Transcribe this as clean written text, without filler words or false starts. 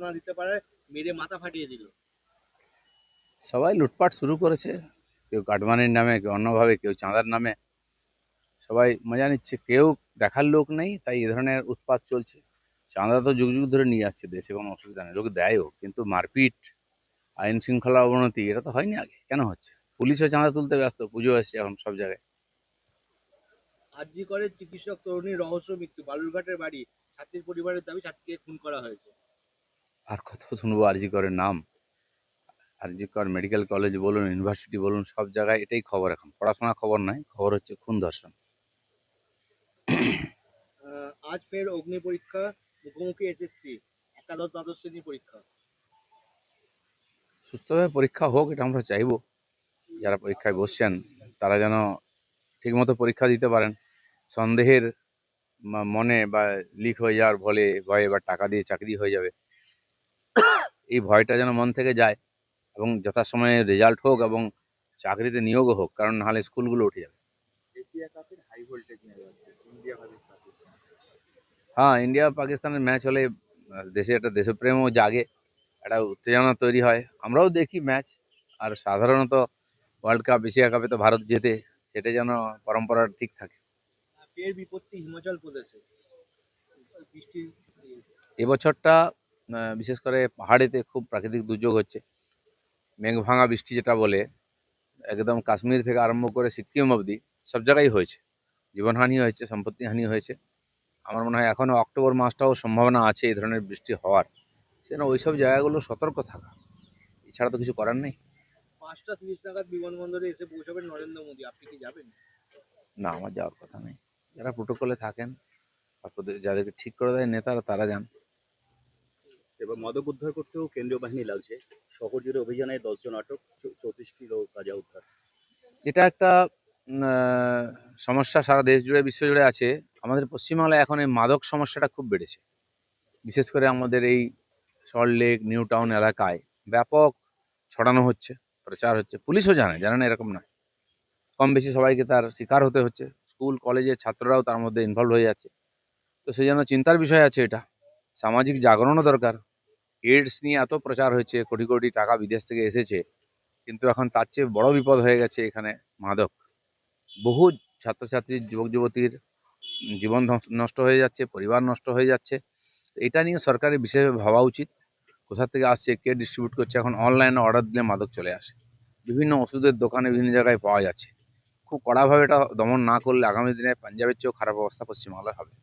না দিতে পারে, মেরে মাথা ফাটিয়ে দিল। সবাই লুটপাট শুরু করেছে, কেউ কাটমানির নামে, কেউ অন্যভাবে, কেউ চাঁদার নামে। সবাই মজা নিচ্ছে, কেউ দেখার লোক নেই, তাই এ ধরনের উৎপাত চলছে। চাঁদা তো যুগ যুগ ধরে নিয়ে আসছে দেশে, কোনো অসুবিধা নেই, লোক দেয়ও, কিন্তু মারপিট, আইন শৃঙ্খলার অবনতি এটা তো হয়নি আগে, কেন হচ্ছে? পুলিশও চাঁদা তুলতে ব্যস্ত, পুজো আসছে এখন সব জায়গায়। আরজি করে চিকিৎসক তরুণীর রহস্য মৃত্যু, বালুরঘাটের বাড়ি। ছাত্রীর পরিবারের দাবি ছাত্রীকে খুন করা হয়েছে। আর কত শুনবো আরজি করের নাম? আরজি কর মেডিকেল কলেজ বলুন, ইউনিভার্সিটি বলুন, সব জায়গায় এটাই খবর। এখন পড়াশোনা খবর নাই, খবর হচ্ছে খুন ধর্ষণ। আজ ফের অগ্নি পরীক্ষা, মুখোমুখি এসএসসি একাদশ দ্বাদশ শ্রেণী পরীক্ষা। সুস্থভাবে পরীক্ষা হোক, এটা আমরা চাইবো। যারা পরীক্ষায় বসছেন তারা যেন ঠিকমতো পরীক্ষা দিতে পারেন। সন্দেহের মনে বা লিক হয়ে যাওয়ার ভয়ে বা টাকা দিয়ে চাকরি হয়ে যাবে, এই ভয়টা যেন মন থেকে যায়, এবং যথাসময়ে রেজাল্ট হোক এবং চাকরিতে নিয়োগও হোক, কারণ নাহলে স্কুলগুলো উঠে যাবে। এশিয়া কাপের হাই ভোল্টেজ ম্যাচ আছে, ইন্ডিয়া পাকিস্তান। হ্যাঁ, ইন্ডিয়া পাকিস্তানের ম্যাচ হলে দেশে একটা দেশপ্রেমও জাগে, একটা উত্তেজনা তৈরি হয়। আমরাও দেখি ম্যাচ। আর সাধারণত ওয়ার্ল্ড কাপ, এশিয়া কাপে তো ভারত জেতে, সেটা যেন পরম্পরা ঠিক থাকে। ফের বিপত্তি হিমাচল প্রদেশে, বৃষ্টির। এবছরটা বিশেষ করে পাহাড়েতে খুব প্রাকৃতিক দুর্যোগ হচ্ছে। মেঘ ভাঙা বৃষ্টি যেটা বলে, একদম কাশ্মীর থেকে আরম্ভ করে সিকিম অবধি সব জায়গায় হয়েছে। জীবনহানি হয়েছে, সম্পত্তি হানি হয়েছে। আমার মনে হয় এখনও অক্টোবর মাসটাও সম্ভাবনা আছে এই ধরনের বৃষ্টি হওয়ার। সেজন্য ওইসব জায়গাগুলো সতর্ক থাকা, এছাড়া তো কিছু করার নেই। 5টা 30 নাগাদ বিমানবন্দরে এসে পৌঁছাবেন নরেন্দ্র মোদী, আপনি কি যাবেন? না, আমার যাওয়ার কথা নেই। যারা প্রোটোকলে থাকেন, আর যাদেরকে ঠিক করে দেয় নেতারা, তারা যান। এবার মাদক উদ্ধার করতেও কেন্দ্রীয় বাহিনী লাগছে। শহর জুড়ে অভিযানে 10 জন আটক, 34 কিলো গাঁজা উদ্ধার। এটা একটা সমস্যা সারা দেশ জুড়ে, বিশ্ব জুড়ে আছে। আমাদের পশ্চিমবাংলায় এখন এই মাদক সমস্যাটা খুব বেড়েছে। বিশেষ করে আমাদের এই সল্টলেক, নিউ টাউন এলাকায় ব্যাপক ছড়ানো হচ্ছে, প্রচার হচ্ছে। পুলিশও জানে না এরকম নয়, কম বেশি সবাইকে তার শিকার হতে হচ্ছে। স্কুল কলেজের ছাত্ররাও তার মধ্যে ইনভলভ হয়ে যাচ্ছে। তো সেই জন্য চিন্তার বিষয় আছে এটা। সামাজিক জাগরণও দরকার। এইডস নিয়ে এত প্রচার হয়েছে, কোটি কোটি টাকা বিদেশ থেকে এসেছে, কিন্তু এখন তার চেয়ে বড় বিপদ হয়ে গেছে এখানে মাদক। বহু ছাত্রছাত্রী, যুবক যুবতীর জীবন নষ্ট হয়ে যাচ্ছে, পরিবার নষ্ট হয়ে যাচ্ছে। এটা নিয়ে সরকারের বিশেষভাবে ভাবা উচিত। কোথা থেকে আসছে, কে ডিস্ট্রিবিউট করছে? এখন অনলাইনে অর্ডার দিলে মাদক চলে আসে, বিভিন্ন ওষুধের দোকানে বিভিন্ন জায়গায় পাওয়া যাচ্ছে। খুব কড়াভাবে এটা দমন না করলে আগামী দিনে পাঞ্জাবের চেয়েও খারাপ অবস্থা পশ্চিমবাংলার হবে।